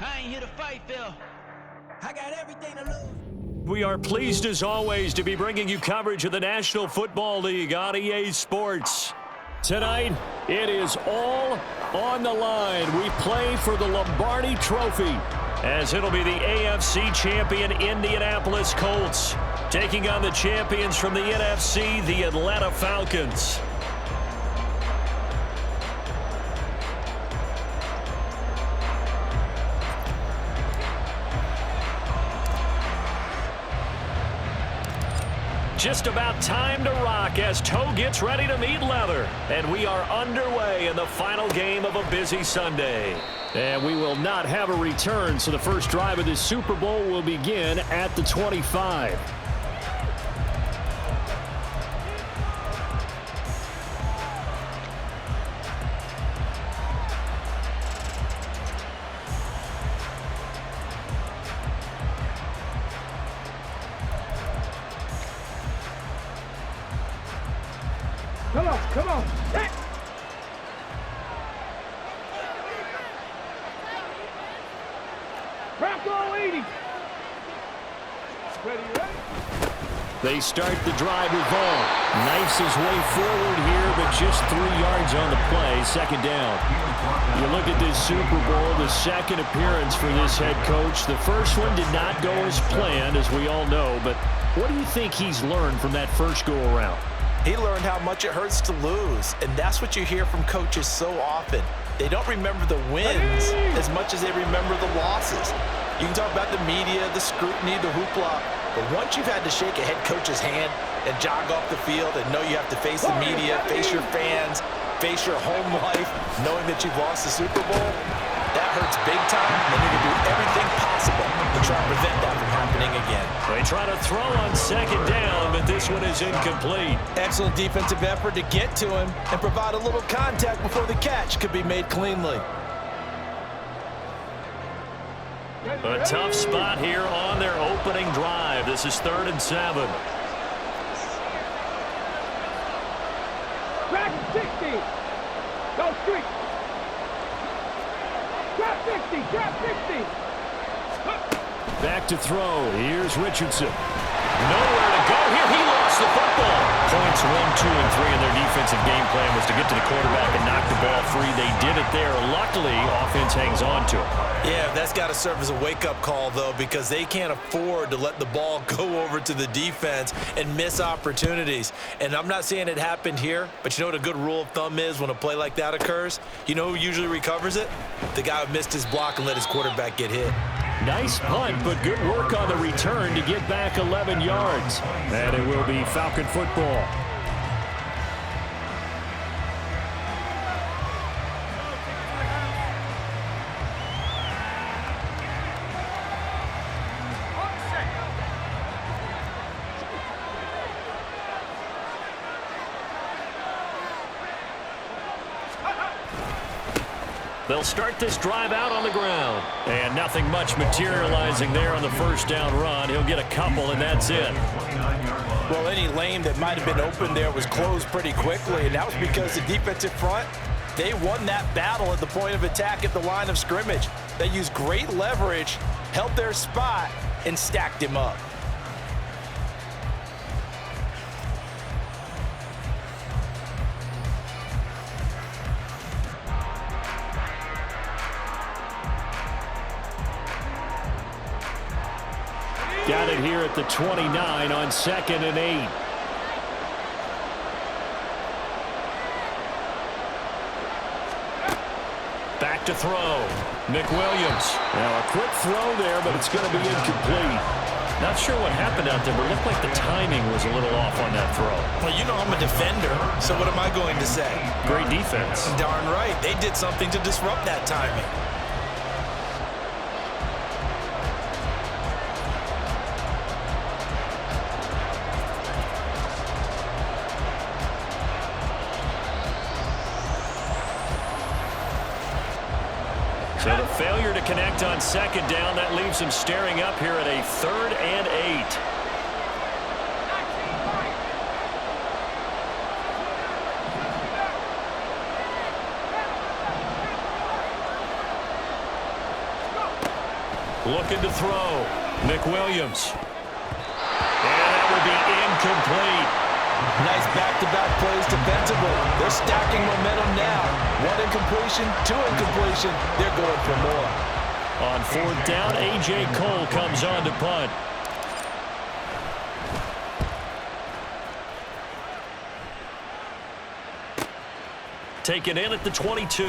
I ain't here to fight, Phil. I got everything to lose. We are pleased as always to be bringing you coverage of the National Football League on EA Sports. Tonight, it is all on the line. We play for the Lombardi Trophy, as it'll be the AFC champion Indianapolis Colts taking on the champions from the NFC, the Atlanta Falcons. Just about time to rock as toe gets ready to meet leather. And we are underway in the final game of a busy Sunday. And we will not have a return, so the first drive of this Super Bowl will begin at the 25. Come on. Hey. Bronco 80. Ready. They start the drive with Vaughn. Knifes his way forward here, but just 3 yards on the play, second down. You look at this Super Bowl, the second appearance for this head coach. The first one did not go as planned, as we all know, but what do you think he's learned from that first go-around? He learned how much it hurts to lose, and that's what you hear from coaches so often. They don't remember the wins as much as they remember the losses. You can talk about the media, the scrutiny, the hoopla, but once you've had to shake a head coach's hand and jog off the field and know you have to face the media, face your fans, face your home life, knowing that you've lost the Super Bowl, that hurts big time, and you can do everything possible to try and prevent that from happening again. They try to throw on second down, but this one is incomplete. Excellent defensive effort to get to him and provide a little contact before the catch could be made cleanly. A tough spot here on their opening drive. This is 3rd and 7. Back 60. Go street. Drop 60. Back to throw. Here's Richardson. Nowhere to go here. He lost the football. Points 1, 2, and 3 in their defensive game plan was to get to the quarterback and knock the ball free. They did it there. Luckily, offense hangs on to it. Yeah, that's got to serve as a wake-up call, though, because they can't afford to let the ball go over to the defense and miss opportunities. And I'm not saying it happened here, but you know what a good rule of thumb is when a play like that occurs? You know who usually recovers it? The guy who missed his block and let his quarterback get hit. Nice punt, but good work on the return to get back 11 yards. And it will be Falcon football. They'll start this drive out on the ground. And nothing much materializing there on the first down run. He'll get a couple, and that's it. Well, any lane that might have been open there was closed pretty quickly, and that was because the defensive front, they won that battle at the point of attack at the line of scrimmage. They used great leverage, held their spot, and stacked him up. Got it here at the 29 on 2nd and 8. Back to throw. McWilliams. Now a quick throw there, but it's going to be incomplete. Not sure what happened out there, but it looked like the timing was a little off on that throw. Well, you know I'm a defender, so what am I going to say? Great defense. Darn right. They did something to disrupt that timing. So the failure to connect on second down, that leaves him staring up here at a 3rd and 8. Looking to throw. McWilliams. And that would be incomplete. Nice back-to-back plays defensively. They're stacking momentum now. One incompletion, two incompletion. They're going for more. On fourth down, A.J. Cole comes on to punt. Taken in at the 22.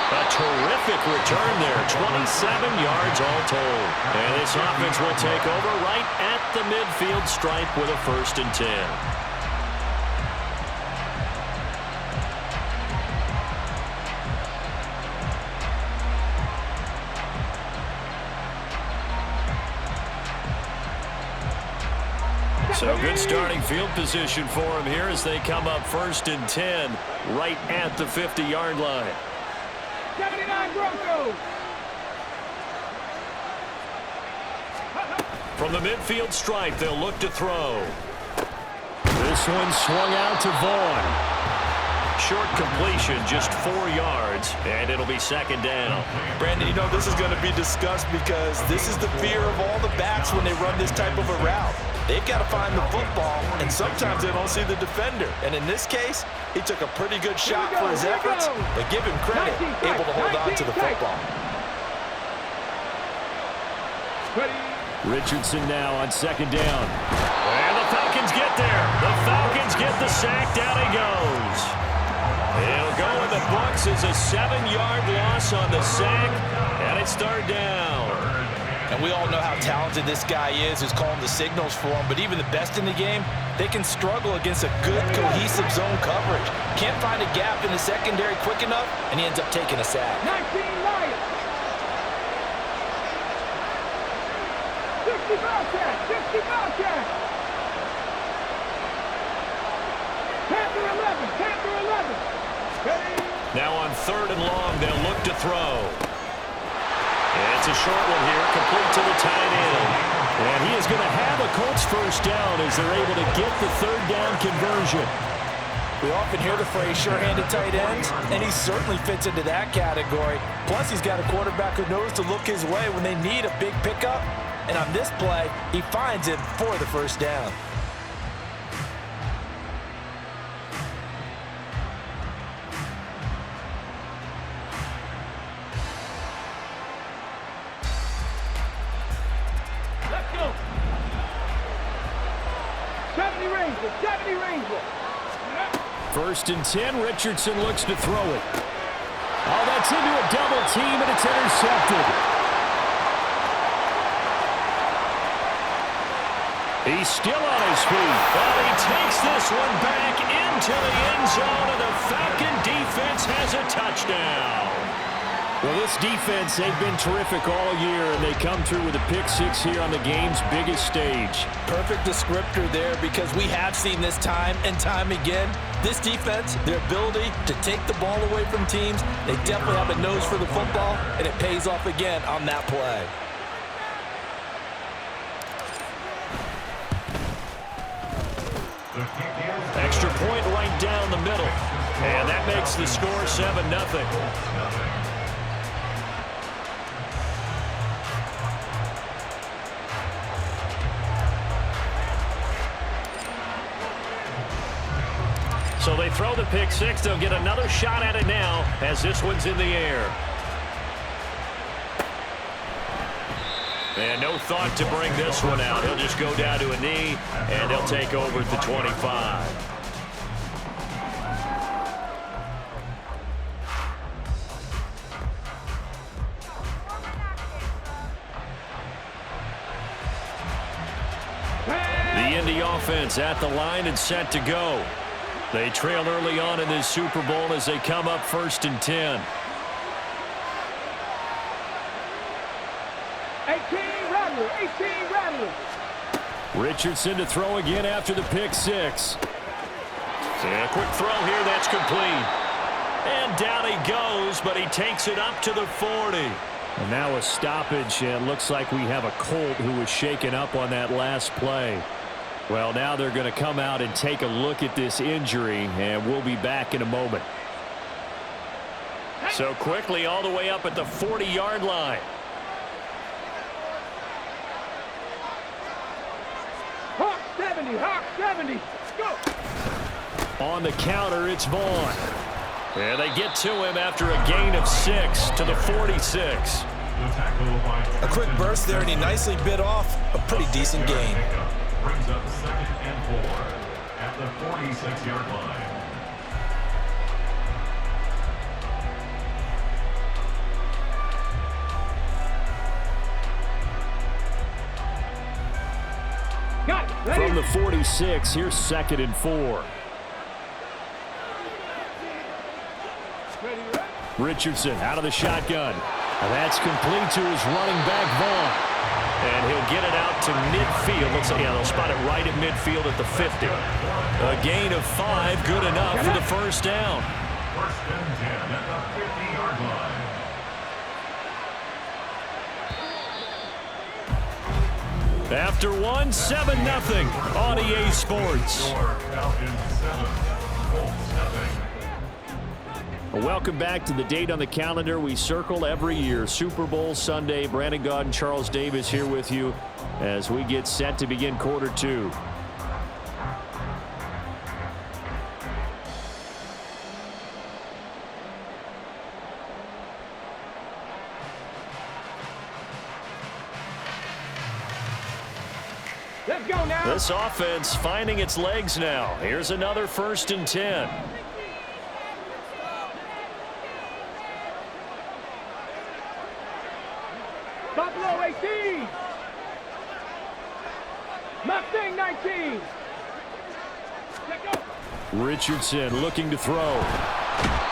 A terrific return there. 27 yards all told. And this offense will take over right at the midfield stripe with a 1st and 10. So good starting field position for them here as they come up 1st and 10 right at the 50-yard line. 79 Broncos. From the midfield stripe, they'll look to throw. This one swung out to Vaughn. Short completion, just 4 yards, and it'll be 2nd down. Brandon, you know this is going to be discussed because this is the fear of all the backs when they run this type of a route. They've got to find the football, and sometimes they don't see the defender. And in this case, he took a pretty good shot for his efforts, but give him credit, able to hold on to the football. Richardson now on 2nd down. And the Falcons get there. The Falcons get the sack. Down he goes. It'll go in the books as a 7-yard loss on the sack, and it's 3rd down. And we all know how talented this guy is who's calling the signals for him, but even the best in the game, they can struggle against a good, cohesive zone coverage. Can't find a gap in the secondary quick enough, and he ends up taking a sack. 19 Lions. 60 Bobcat. 60 Bobcat. Panther 11. Panther 11. Now on 3rd and long, they'll look to throw. And it's a short one here, complete to the tight end. And he is going to have a Colts 1st down as they're able to get the 3rd down conversion. We often hear the phrase sure-handed tight ends, and he certainly fits into that category. Plus, he's got a quarterback who knows to look his way when they need a big pickup. And on this play, he finds it for the 1st down. Let's go. 70 Ranger. 70 Ranger. 1st and 10, Richardson looks to throw it. Oh, that's into a double team, and it's intercepted. He's still on his feet, but he takes this one back into the end zone, and the Falcon defense has a touchdown. Well, this defense, they've been terrific all year, and they come through with a pick-6 here on the game's biggest stage. Perfect descriptor there because we have seen this time and time again. This defense, their ability to take the ball away from teams, they definitely have a nose for the football, and it pays off again on that play. Extra point right down the middle, and that makes the score 7-0. So they throw the pick-6. They'll get another shot at it now as this one's in the air. And no thought to bring this one out. He'll just go down to a knee, and they'll take over at the 25. The Indy offense at the line and set to go. They trail early on in this Super Bowl as they come up 1st and 10. 18 Rattler. 18 Rattler. Richardson to throw again after the pick-6. And a quick throw here, that's complete. And down he goes, but he takes it up to the 40. And now a stoppage, and it looks like we have a Colt who was shaken up on that last play. Well, now they're going to come out and take a look at this injury, and we'll be back in a moment. So quickly all the way up at the 40-yard line. Hawk 70, Hawk 70. Go. On the counter, it's Vaughn. And they get to him after a gain of 6 to the 46. A quick burst there, and he nicely bit off a pretty decent gain. Brings up 2nd and 4 at the 46-yard line. Got it. Ready? From the 46, here's 2nd and 4. Ready, ready. Richardson out of the shotgun. And that's complete to his running back, Vaughn. And he'll get it out to midfield. Looks like, yeah, they'll spot it right at midfield at the 50. A gain of 5, good enough for the first down. 1st and 10 at the 50-yard line. After one, 7-0 on EA Sports. Falcons 7, Colts 0. Welcome back to the date on the calendar we circle every year. Super Bowl Sunday. Brandon Gaud and Charles Davis here with you as we get set to begin quarter 2. Let's go now. This offense finding its legs now. Here's another 1st and 10. Buffalo 18. Mustang 19. Let go. Richardson looking to throw.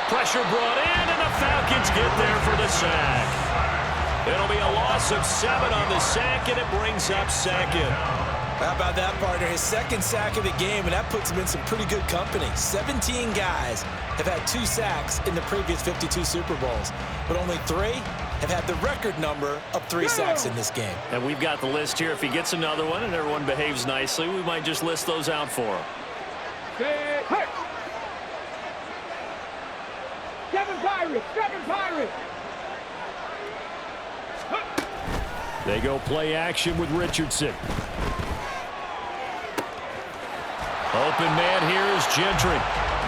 Pressure brought in, and the Falcons get there for the sack. It'll be a loss of 7 on the sack, and it brings up 2nd. How about that, partner? His 2nd sack of the game, and that puts him in some pretty good company. 17 guys have had 2 sacks in the previous 52 Super Bowls, but only 3 have had the record number of 3 sacks in this game. And we've got the list here. If he gets another one and everyone behaves nicely, we might just list those out for him. Hey. 7 Pirates. 7 Pirates. They go play action with Richardson. Open man here is Gentry.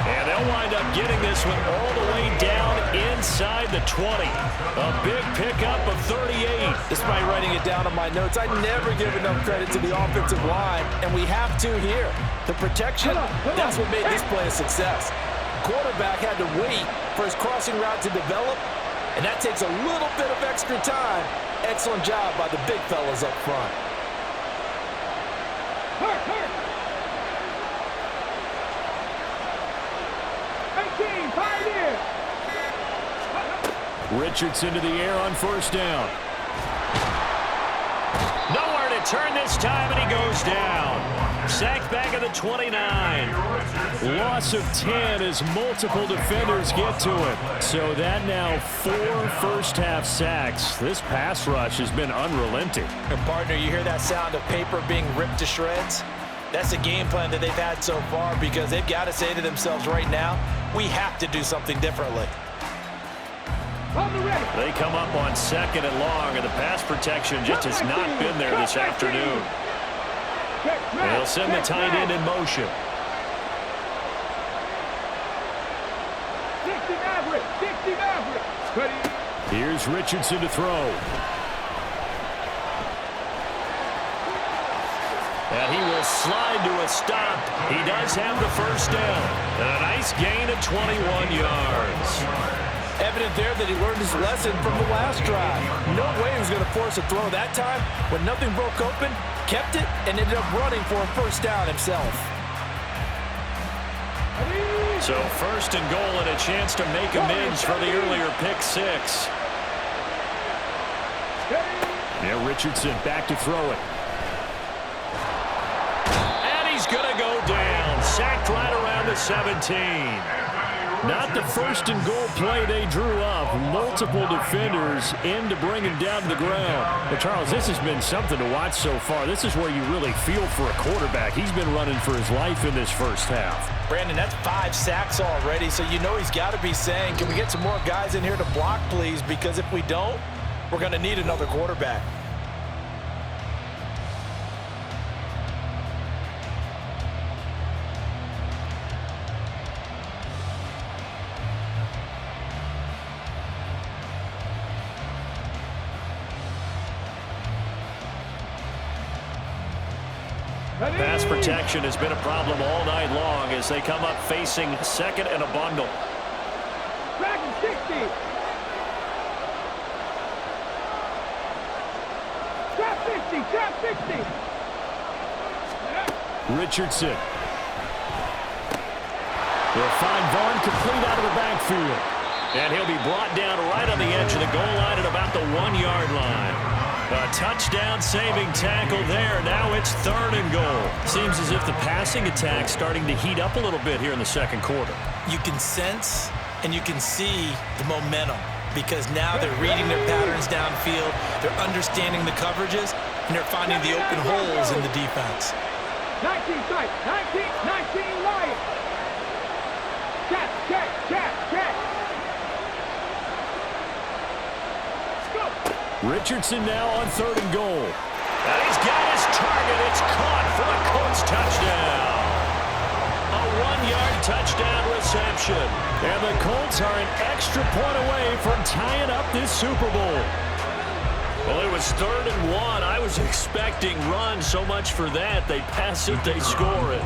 And they'll wind up getting this one all the way down inside the 20. A big pickup of 38. Despite writing it down on my notes, I never give enough credit to the offensive line, and we have to here. The protection, that's what made this play a success. Quarterback had to wait for his crossing route to develop, and that takes a little bit of extra time. Excellent job by the big fellas up front. Hurt. 18, Pioneer. Richardson to the air on 1st down. Nowhere to turn this time, and he goes down. Sacked back at the 29. Loss of 10 as multiple defenders get to it. So that now 4 first-half sacks. This pass rush has been unrelenting. And partner, you hear that sound of paper being ripped to shreds? That's the game plan that they've had so far, because they've got to say to themselves right now, we have to do something differently. They come up on 2nd and long, and the pass protection just has not been there this afternoon. They'll send the tight end in motion. 60 Maverick. Ready. Here's Richardson to throw. And he will slide to a stop. He does have the 1st down. And a nice gain of 21 yards. Evident there that he learned his lesson from the last drive. No way he was going to force a throw that time. When nothing broke open, kept it, and ended up running for a 1st down himself. So 1st and goal, and a chance to make amends for the earlier pick 6. Yeah, Richardson back to throw it. And he's going to go down. Sacked right around the 17. Not the first and goal play they drew up. Multiple defenders in to bring him down to the ground. But, Charles, this has been something to watch so far. This is where you really feel for a quarterback. He's been running for his life in this first half. Brandon, that's 5 sacks already, so you know he's got to be saying, can we get some more guys in here to block, please? Because if we don't, we're going to need another quarterback. Pass protection has been a problem all night long as they come up facing second and a bundle. Back and 60. Trap 50, trap 50. Richardson. They'll find Vaughn complete out of the backfield. And he'll be brought down right on the edge of the goal line at about the 1-yard line. A touchdown-saving tackle there. Now it's 3rd and goal. Seems as if the passing attack's starting to heat up a little bit here in the second quarter. You can sense and you can see the momentum because now they're reading their patterns downfield, they're understanding the coverages, and they're finding the open holes in the defense. 19 tight, 19 right. Check. Richardson now on 3rd and goal. And he's got his target. It's caught for a Colts touchdown. A 1-yard touchdown reception. And the Colts are an extra point away from tying up this Super Bowl. Well, it was 3rd and 1. I was expecting run so much for that. They pass it, they score it.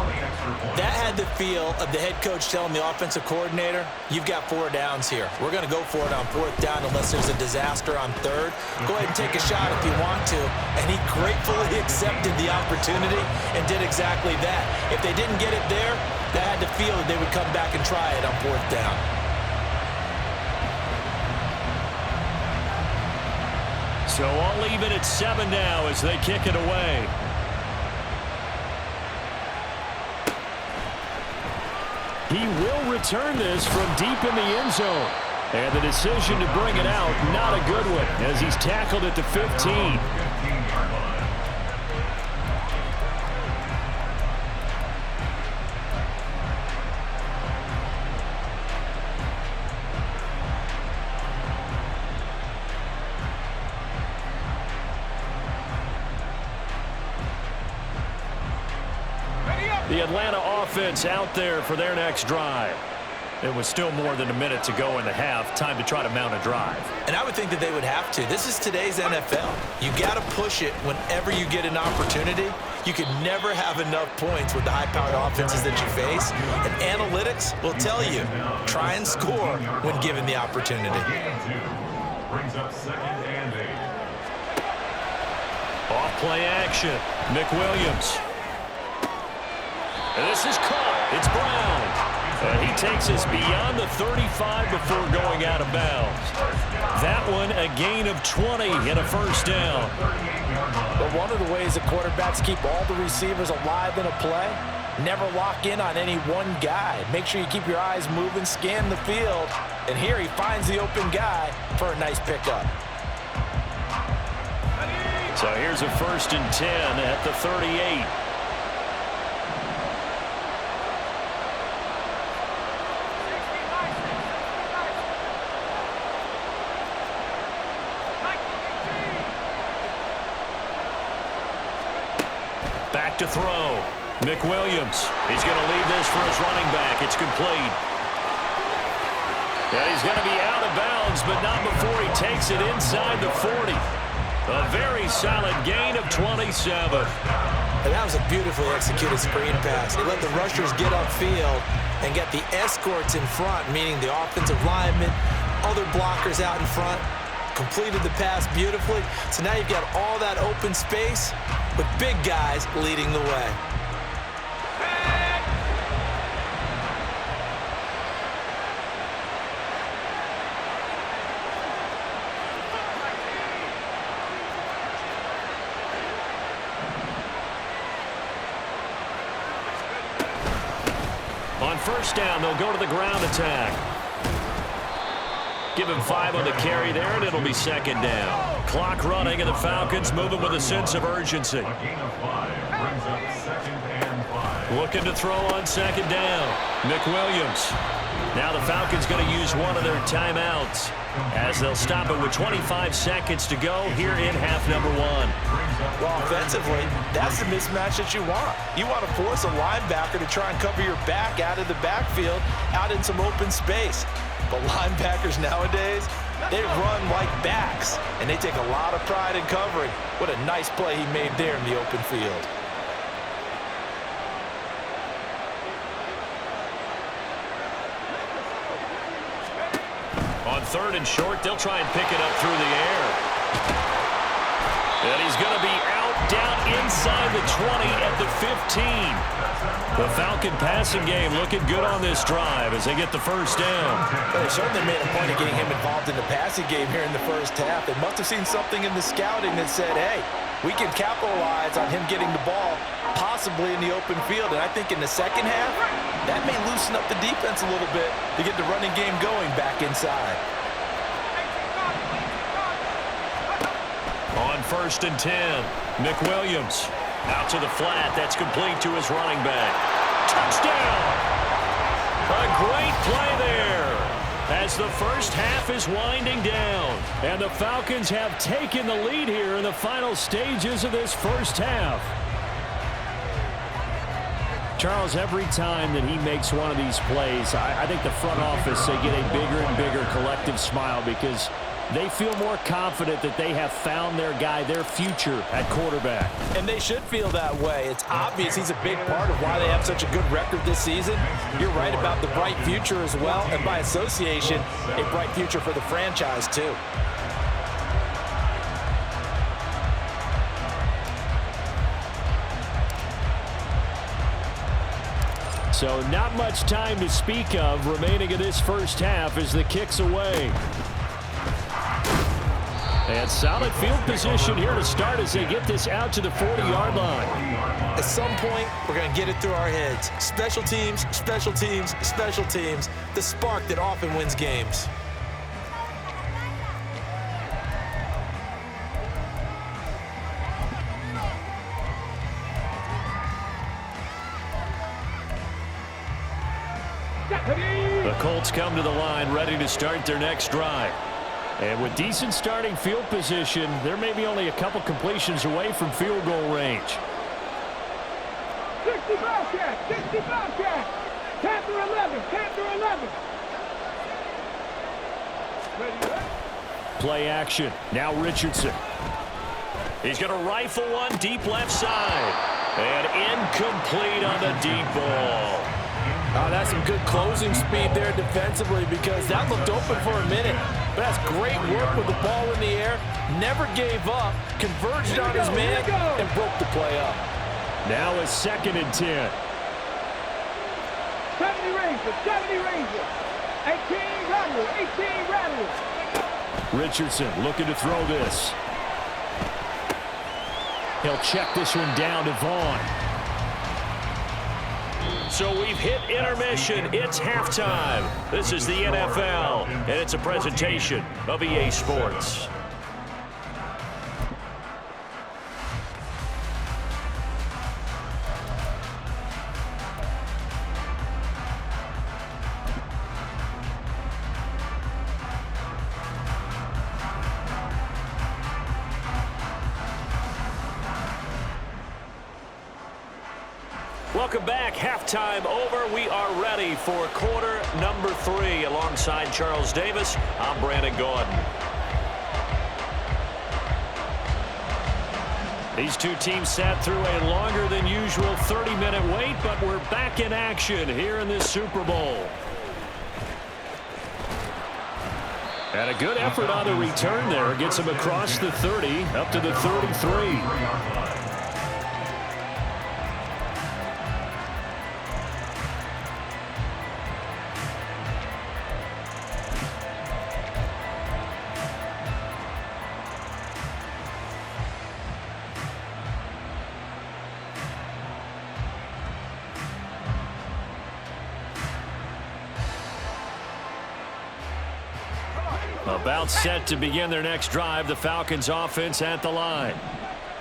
That had the feel of the head coach telling the offensive coordinator, you've got 4 downs here. We're going to go for it on 4th down unless there's a disaster on 3rd. Go ahead and take a shot if you want to. And he gratefully accepted the opportunity and did exactly that. If they didn't get it there, that had the feel that they would come back and try it on 4th down. So I'll leave it at 7 now as they kick it away. He will return this from deep in the end zone. And the decision to bring it out, not a good one, as he's tackled at the 15. The Atlanta offense out there for their next drive. It was still more than a minute to go in the half. Time to try to mount a drive. And I would think that they would have to. This is today's NFL. You got to push it whenever you get an opportunity. You can never have enough points with the high-powered offenses that you face. And analytics will tell you, try and score when given the opportunity. Brings up 2nd and 8. Off play action. McWilliams. And this is caught. It's Brown. And he takes us beyond the 35 before going out of bounds. That one, a gain of 20 and a 1st down. But one of the ways the quarterbacks keep all the receivers alive in a play, never lock in on any one guy. Make sure you keep your eyes moving, scan the field. And here he finds the open guy for a nice pickup. So here's a 1st and 10 at the 38. Back to throw. McWilliams. He's going to leave this for his running back. It's complete. And he's going to be out of bounds, but not before he takes it inside the 40. A very solid gain of 27. And that was a beautifully executed screen pass. He let the rushers get upfield and get the escorts in front, meaning the offensive linemen, other blockers out in front. Completed the pass beautifully. So now you've got all that open space with big guys leading the way. On first down. They'll go to the ground attack. Give him 5 on the carry there, and it'll be second down. Clock running, and the Falcons moving with a sense of urgency. A gain of 5 brings up 2nd and 5. Looking to throw on second down. McWilliams. Now the Falcons going to use one of their timeouts as they'll stop it with 25 seconds to go here in half number 1. Well, offensively, that's the mismatch that you want. You want to force a linebacker to try and cover your back out of the backfield, out in some open space. But linebackers nowadays, they run like backs, and they take a lot of pride in covering. What a nice play he made there in the open field. On 3rd and short, they'll try and pick it up through the air. And he's going to be out down inside the 20 at the 15. The Falcon passing game looking good on this drive as they get the first down. Well, they certainly made a point of getting him involved in the passing game here in the first half. They must have seen something in the scouting that said, hey, we can capitalize on him getting the ball possibly in the open field. And I think in the second half, that may loosen up the defense a little bit to get the running game going back inside. On 1st and 10, McWilliams out to the flat. That's complete to his running back. Touchdown! A great play there as the first half is winding down. And the Falcons have taken the lead here in the final stages of this first half. Charles, every time that he makes one of these plays, I think the front office, they get a bigger and bigger collective smile because they feel more confident that they have found their guy, their future at quarterback. And they should feel that way. It's obvious he's a big part of why they have such a good record this season. You're right about the bright future as well, and by association, a bright future for the franchise too. So not much time to speak of remaining in this first half as the kick's away. And solid field position here to start as they get this out to the 40-yard line. At some point, we're going to get it through our heads. Special teams, special teams, special teams. The spark that often wins games. The Colts come to the line ready to start their next drive. And with decent starting field position, they're maybe only a couple completions away from field goal range. 60 Bobcats, 60 Bobcats. Panther 11, Panther 11. Ready? Play action. Now Richardson. He's going to rifle one deep left side. And incomplete on the deep ball. Oh, that's some good closing speed there defensively because that looked open for a minute. But that's great work with the ball in the air. Never gave up, converged on his man, and broke the play up. Now a 2nd and 10. 70 Rangers, 70 Rangers. 18 Rattlers, 18 Rattlers. Richardson looking to throw this. He'll check this one down to Vaughn. So we've hit intermission. It's halftime. This is the NFL, and it's a presentation of EA Sports. Welcome back. Halftime over. We are ready for quarter number 3. Alongside Charles Davis, I'm Brandon Gordon. These two teams sat through a longer than usual 30-minute wait, but we're back in action here in this Super Bowl. And a good effort on the return there. Gets him across the 30, up to the 33. About set to begin their next drive, the Falcons offense at the line.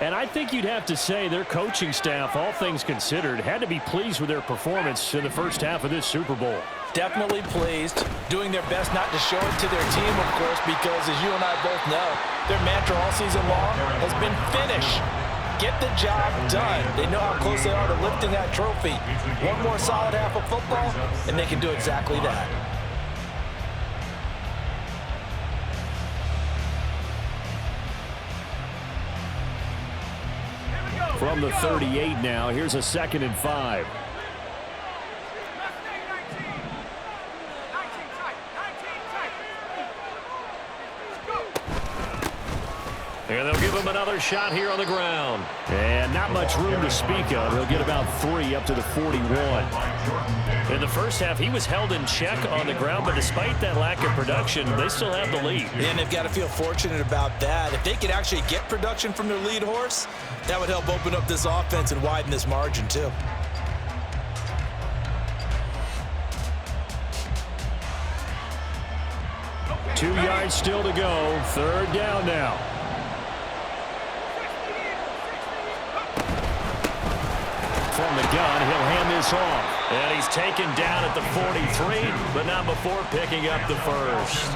And I think you'd have to say their coaching staff, all things considered, had to be pleased with their performance in the first half of this Super Bowl. Definitely pleased, doing their best not to show it to their team, of course, because as you and I both know, their mantra all season long has been finish. Get the job done. They know how close they are to lifting that trophy. One more solid half of football, and they can do exactly that. From the 38 now, here's a 2nd and 5. And they'll give him another shot here on the ground. And not much room to speak of. He'll get about 3 up to the 41. In the first half, he was held in check on the ground, but despite that lack of production, they still have the lead. And they've got to feel fortunate about that. If they could actually get production from their lead horse, that would help open up this offense and widen this margin, too. Okay. 2 yards still to go. 3rd down now. From the gun, he'll hand this off. And he's taken down at the 43, but not before picking up the first.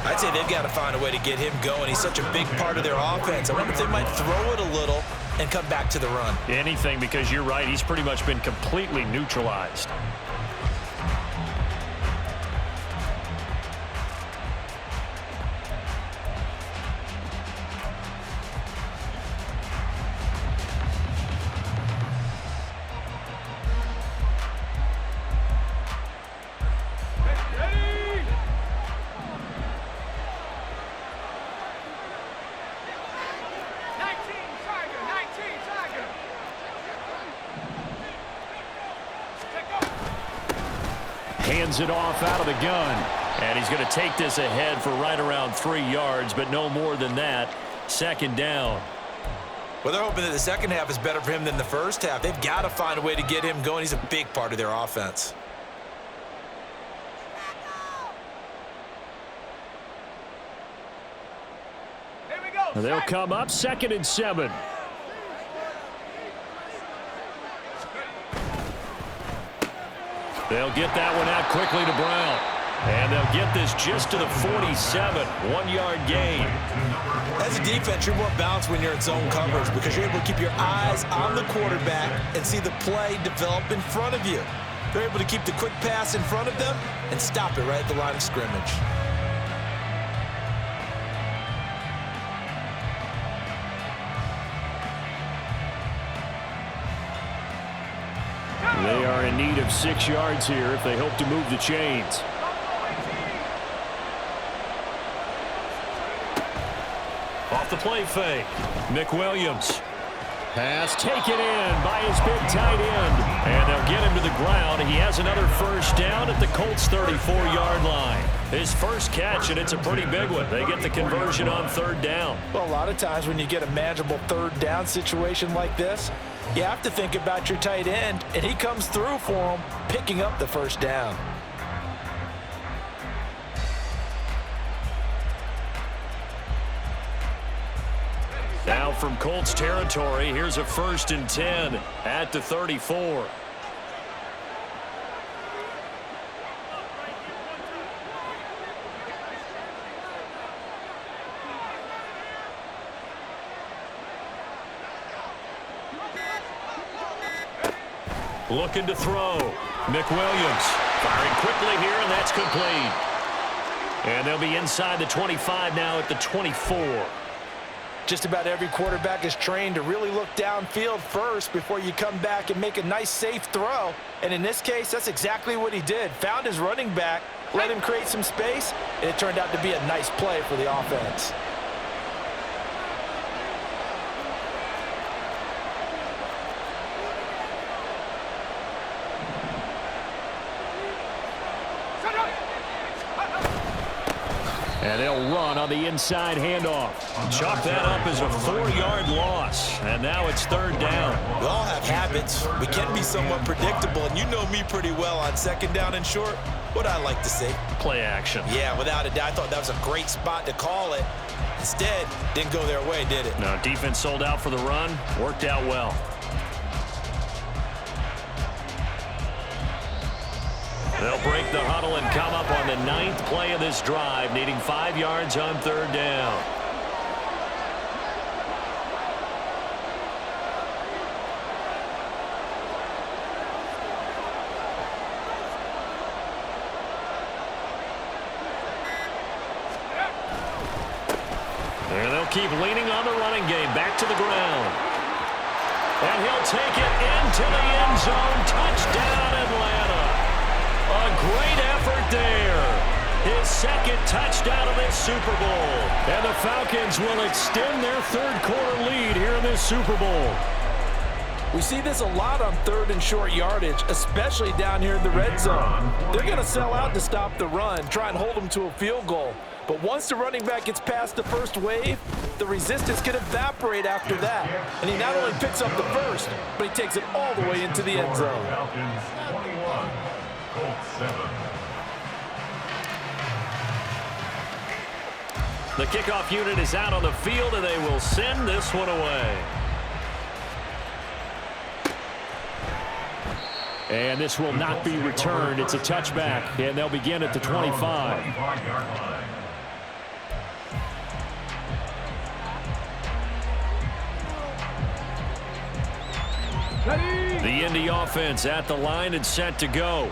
I'd say they've got to find a way to get him going. He's such a big part of their offense. I wonder if they might throw it a little and come back to the run. Anything, because you're right, he's pretty much been completely neutralized. Hands it off out of the gun. And he's going to take this ahead for right around 3 yards, but no more than that. 2nd down. Well, they're hoping that the second half is better for him than the first half. They've got to find a way to get him going. He's a big part of their offense. Here we go. They'll come up 2nd and 7. They'll get that one out quickly to Brown. And they'll get this just to the 47. 1-yard gain. As a defense, you're more balanced when you're in zone coverage because you're able to keep your eyes on the quarterback and see the play develop in front of you. They're able to keep the quick pass in front of them and stop it right at the line of scrimmage. They are in need of 6 yards here if they hope to move the chains. Off the play fake. McWilliams. Pass taken in by his big tight end. And they'll get him to the ground. He has another first down at the Colts' 34-yard line. His first catch, and it's a pretty big one. They get the conversion on 3rd down. Well, a lot of times when you get a manageable 3rd down situation like this, you have to think about your tight end, and he comes through for him, picking up the first down. Now from Colts territory, here's a 1st and 10 at the 34. Looking to throw. McWilliams firing quickly here, and that's complete. And they'll be inside the 25 now at the 24. Just about every quarterback is trained to really look downfield first before you come back and make a nice, safe throw. And in this case, that's exactly what he did. Found his running back, let him create some space, and it turned out to be a nice play for the offense. And they'll run on the inside handoff. Chalk that up as a 4-yard loss. And now it's 3rd down. We all have habits. We can be somewhat predictable, and you know me pretty well on 2nd down and short. What I like to see. Play action. Yeah, without a doubt. I thought that was a great spot to call it. Instead, didn't go their way, did it? No, defense sold out for the run. Worked out well. They'll break the huddle and come up on the 9th play of this drive, needing 5 yards on 3rd down. And they'll keep leaning on the running game. Back to the ground. And he'll take it into the end zone. Touchdown, Atlanta. A great effort there. His 2nd touchdown of this Super Bowl. And the Falcons will extend their 3rd quarter lead here in this Super Bowl. We see this a lot on 3rd and short yardage, especially down here in the red zone. They're going to sell out to stop the run, try and hold them to a field goal. But once the running back gets past the first wave, the resistance can evaporate after that. And he not only picks up the first, but he takes it all the way into the end zone. Falcons 21, Colts 7. The kickoff unit is out on the field, and they will send this one away. And this will not be returned. It's a touchback, and they'll begin at the 25. 25-yard line. The Indy offense at the line and set to go.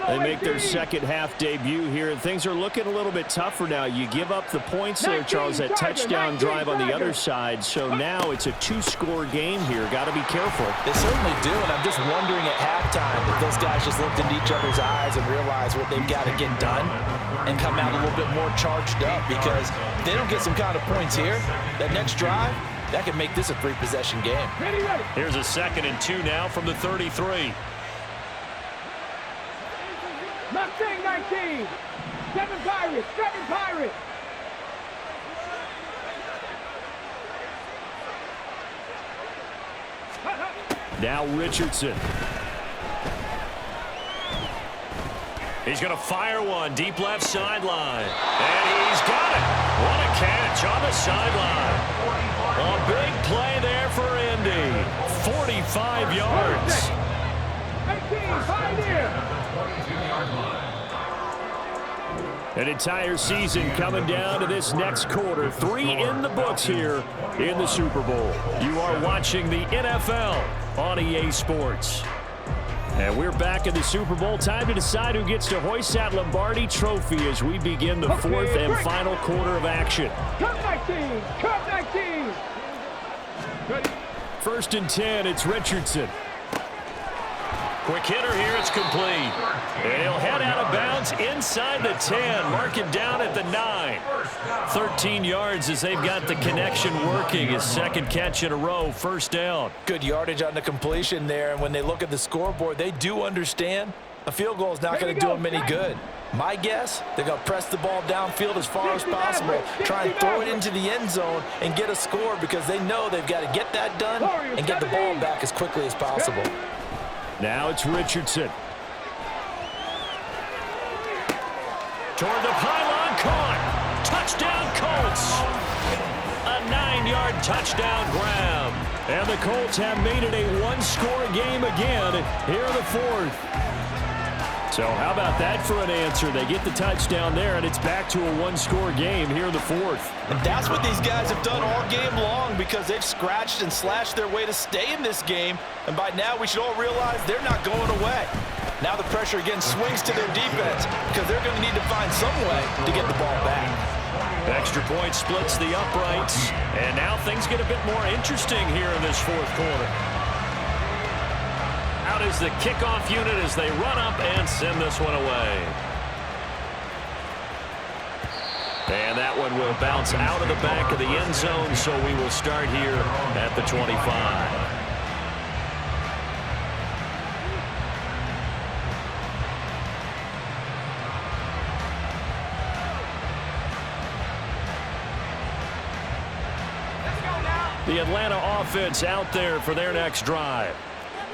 They make their 2nd half debut here, and things are looking a little bit tougher now. You give up the points there, Charles, that touchdown drive on the other side, so now it's a 2-score game here. Got to be careful. They certainly do, and I'm just wondering at halftime if those guys just looked into each other's eyes and realized what they've got to get done and come out a little bit more charged up, because if they don't get some kind of points here, that next drive, that could make this a 3-possession game. Here's a 2nd and 2 now from the 33. Mustang 19. 7 Pirates. 7 Pirates. Now Richardson. He's going to fire one deep left sideline. And he's got it. What a catch on the sideline. A big play there for Indy. 45 yards. 18, Pioneer. An entire season coming down to this next quarter. 3 in the books here in the Super Bowl. You are watching the NFL on EA Sports. And we're back in the Super Bowl. Time to decide who gets to hoist that Lombardi trophy as we begin the 4th and final quarter of action. Cut 19. Cut 19. 1st and 10, it's Richardson. Quick hitter here, it's complete. And he'll head out of bounds inside the 10, marking down at the 9. 13 yards as they've got the connection working. His 2nd catch in a row, 1st down. Good yardage on the completion there, and when they look at the scoreboard, they do understand a field goal is not going to do them any good. My guess, they're going to press the ball downfield as far as possible, try and throw it into the end zone and get a score, because they know they've got to get that done and get the ball back as quickly as possible. Now it's Richardson. Toward the pylon, caught. Touchdown, Colts. A 9-yard touchdown grab. And the Colts have made it a 1-score game again here in the 4th. So how about that for an answer? They get the touchdown there, and it's back to a 1-score game here in the 4th. And that's what these guys have done all game long, because they've scratched and slashed their way to stay in this game. And by now, we should all realize they're not going away. Now the pressure again swings to their defense, because they're going to need to find some way to get the ball back. Extra point splits the uprights. And now things get a bit more interesting here in this 4th quarter. Out is the kickoff unit as they run up and send this one away. And that one will bounce out of the back of the end zone, so we will start here at the 25. The Atlanta offense out there for their next drive.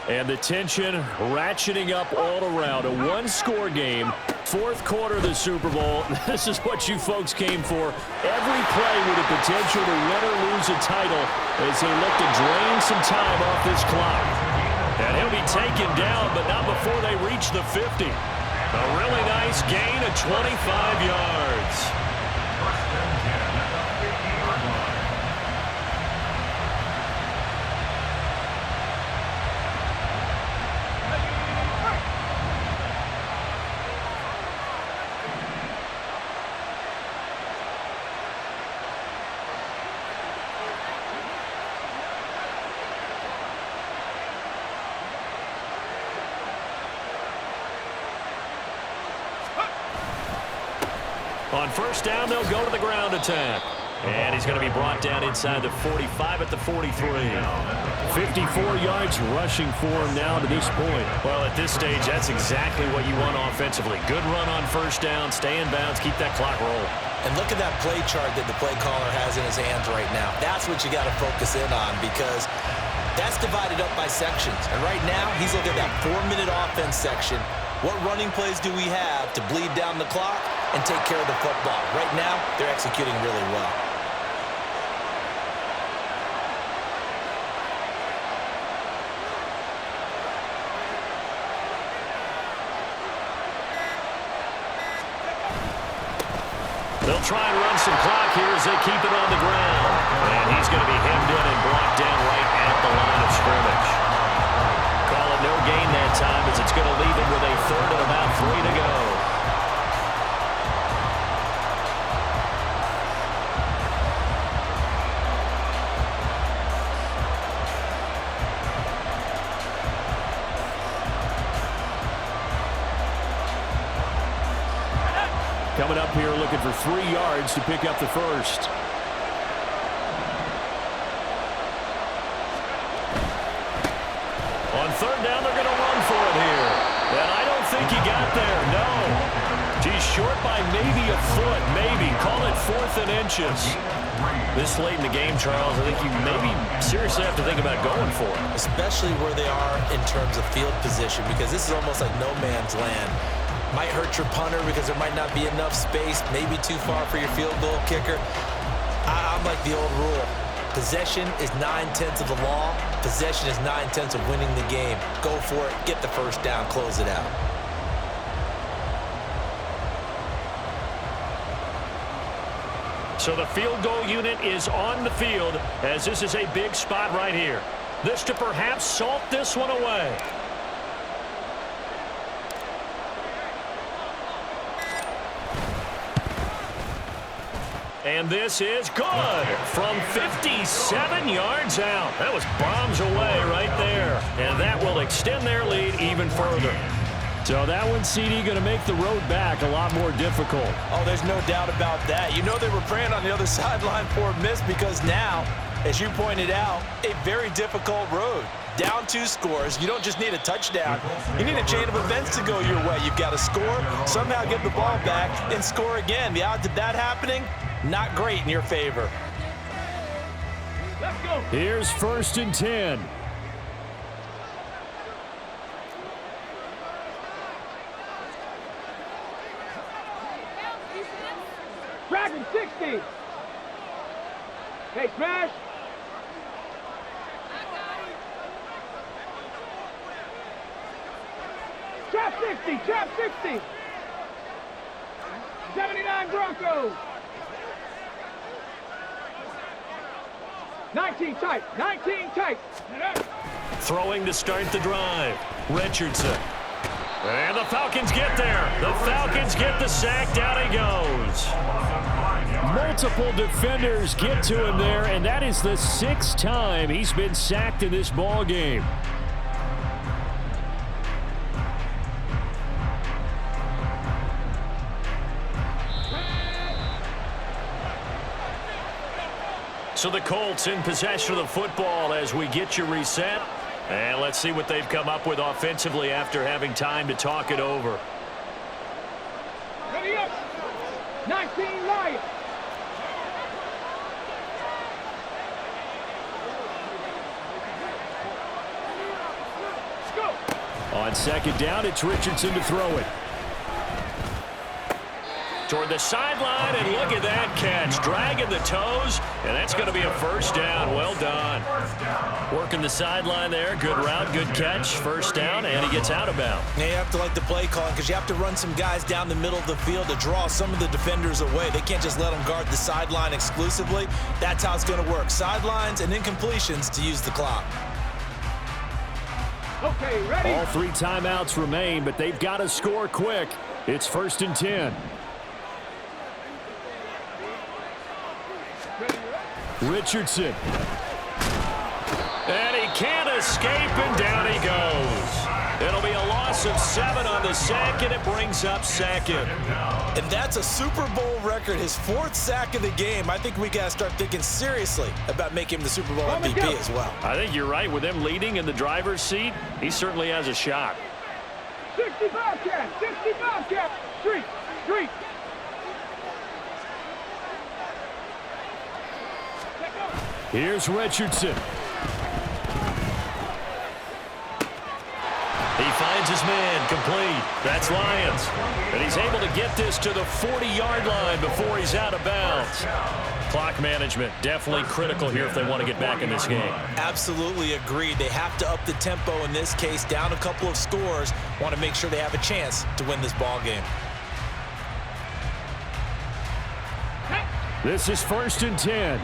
And the tension ratcheting up all around. A 1-score game, fourth quarter of the Super Bowl. This is what you folks came for. Every play with the potential to win or lose a title as they look to drain some time off this clock. And he'll be taken down, but not before they reach the 50. A really nice gain of 25 yards. On first down, they'll go to the ground attack. And he's going to be brought down inside the 45 at the 43. 54 yards rushing for him now to this point. Well, at this stage, that's exactly what you want offensively. Good run on first down, stay in bounds, keep that clock rolling. And look at that play chart that the play caller has in his hands right now. That's what you got to focus in on because that's divided up by sections. And right now, he's looking at that 4-minute offense section. What running plays do we have to bleed down the clock and take care of the football? Right now, they're executing really well. They'll try and run some clock here as they keep it on the ground. And he's going to be hemmed in and brought down right at the line of scrimmage. Call it no gain that time as it's going to leave him with a third and about 3 to go. Coming up here looking for 3 yards to pick up the first. On third down, they're going to run for it here. And I don't think he got there, no. He's short by maybe a foot, maybe. Call it 4th and inches. This late in the game, Charles, I think you maybe seriously have to think about going for it. Especially where they are in terms of field position because this is almost like no man's land. Might hurt your punter because there might not be enough space, maybe too far for your field goal kicker. I'm like the old rule. Possession is 9/10 of the law. Possession is 9/10 of winning the game. Go for it, get the first down, close it out. So the field goal unit is on the field as this is a big spot right here. This to perhaps salt this one away. And this is good from 57 yards out. That was bombs away right there. And that will extend their lead even further. So that one, CD, going to make the road back a lot more difficult. Oh, there's no doubt about that. You know they were praying on the other sideline for a miss because now, as you pointed out, a very difficult road. Down 2 scores. You don't just need a touchdown. You need a chain of events to go your way. You've got to score, somehow get the ball back, and score again. The odds of that happening, not great in your favor. Let's go. Here's 1st and 10. Dragon 60. Hey, smash. Trap 60, trap 60. 79 Broncos. 19 tight, 19 tight. Throwing to start the drive. Richardson. And the Falcons get there. The Falcons get the sack. Down he goes. Multiple defenders get to him there, and that is the 6th time he's been sacked in this ball game. So the Colts in possession of the football as we get you reset. And let's see what they've come up with offensively after having time to talk it over. Ready up. 19 Lions. Let's go. On 2nd down, it's Richardson to throw it. toward the sideline, and look at that catch. Dragging the toes, and that's going to be a first down. Well done. Working the sideline there. Good route, good catch. First down, and he gets out of bounds. Yeah, you have to like the play calling because you have to run some guys down the middle of the field to draw some of the defenders away. They can't just let them guard the sideline exclusively. That's how it's going to work. Sidelines and incompletions to use the clock. Okay, ready? All 3 timeouts remain, but they've got to score quick. It's 1st and 10. Richardson. And he can't escape, and down he goes. It'll be a loss of 7 on the sack, and it brings up 2nd. And that's a Super Bowl record, his 4th sack of the game. I think we got to start thinking seriously about making him the Super Bowl MVP as well. I think you're right. With him leading in the driver's seat, he certainly has a shot. 65 catch, 65 catch. Street. Here's Richardson. He finds his man, complete. That's Lions. And he's able to get this to the 40-yard line before he's out of bounds. Clock management definitely critical here if they want to get back in this game. Absolutely agreed. They have to up the tempo in this case, down a couple of scores. Want to make sure they have a chance to win this ball game. This is 1st and 10.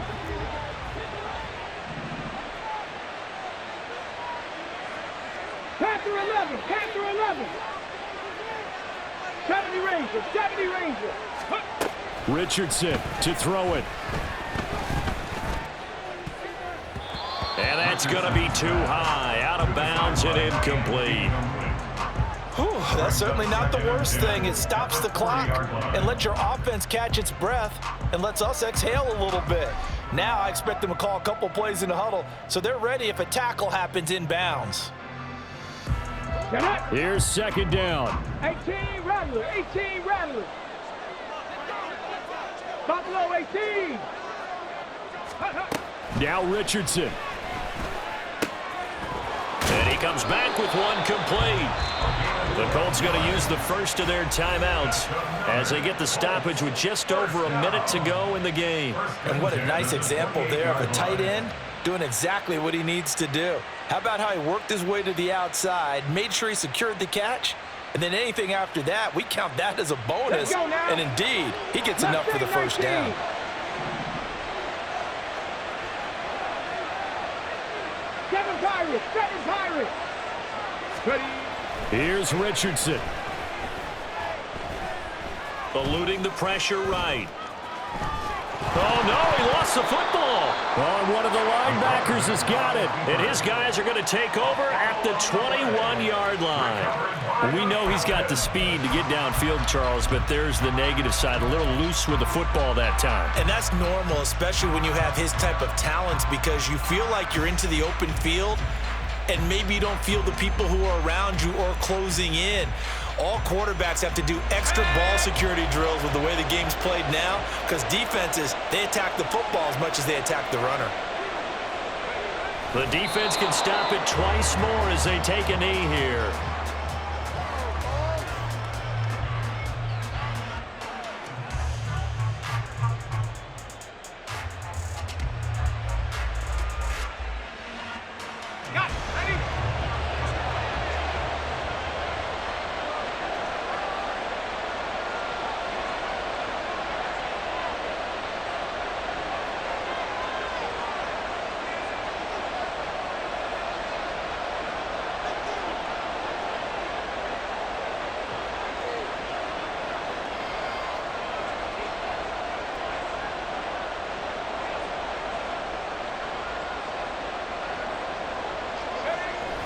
Panther 11, Panther 11. 70 Ranger. Richardson to throw it. And that's going to be too high. Out of bounds and incomplete. Whew, that's certainly not the worst thing. It stops the clock and lets your offense catch its breath and lets us exhale a little bit. Now I expect them to call a couple plays in the huddle so they're ready if a tackle happens inbounds. Here's 2nd down. 18 Rattler. Buffalo 18. Now Richardson. And he comes back with one complete. The Colts going to use the first of their timeouts as they get the stoppage with just over a minute to go in the game. And what a nice example there of a tight end doing exactly what he needs to do. How about how he worked his way to the outside, made sure he secured the catch, and then anything after that, we count that as a bonus. And indeed, he gets enough for the first down. Seven Pirates. Here's Richardson. Eluding the pressure right. Oh, no, he lost the football. Oh, and one of the linebackers has got it. And his guys are going to take over at the 21-yard line. We know he's got the speed to get downfield, Charles, but there's the negative side. A little loose with the football that time. And that's normal, especially when you have his type of talents, because you feel like you're into the open field and maybe you don't feel the people who are around you or closing in. All quarterbacks have to do extra ball security drills with the way the game's played now because defenses, they attack the football as much as they attack the runner. The defense can stop it twice more as they take a knee here.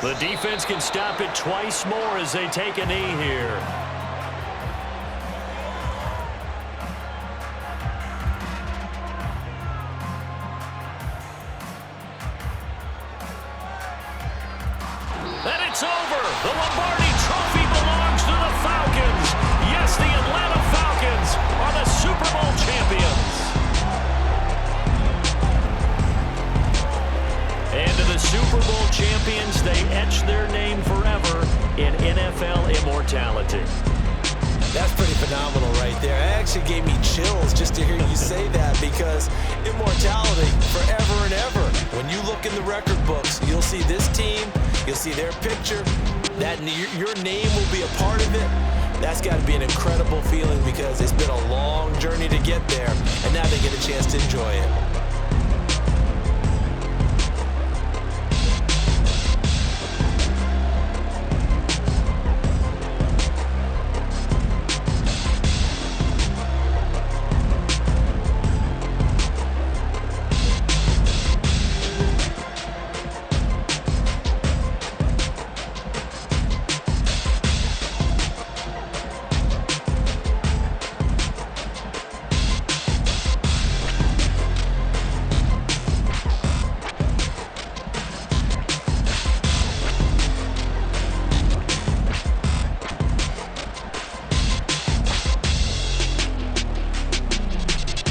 The defense can stop it twice more as they take a knee here. And it's over. The Lombardi Trophy belongs to the Falcons. Yes, the Atlanta Falcons are the Super Bowl champions. And to the Super Bowl champions, they etch their name forever in NFL immortality. That's pretty phenomenal right there. It actually gave me chills just to hear you say that, because immortality forever and ever. When you look in the record books, you'll see this team, you'll see their picture, that your name will be a part of it. That's got to be an incredible feeling, because it's been a long journey to get there, and now they get a chance to enjoy it.